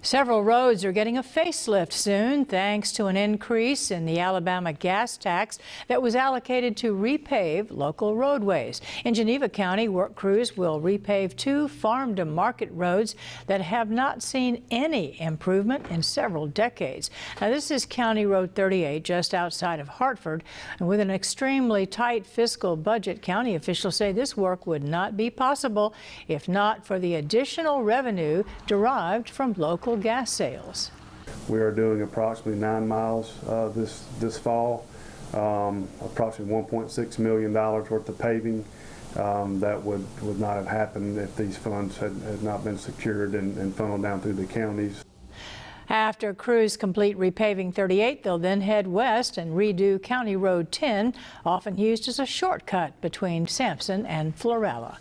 Several roads are getting a facelift soon thanks to an increase in the Alabama gas tax that was allocated to repave local roadways. In Geneva County, work crews will repave two farm-to-market roads that have not seen any improvement in several decades. Now, this is County Road 38 just outside of Hartford. And with an extremely tight fiscal budget, county officials say this work would not be possible if not for the additional revenue derived from local gas sales. We are doing approximately 9 miles this fall, approximately $1.6 million worth of paving. That would not have happened if these funds had not been secured and funneled down through the counties. After crews complete repaving 38, they'll then head west and redo County Road 10, often used as a shortcut between Sampson and Florella.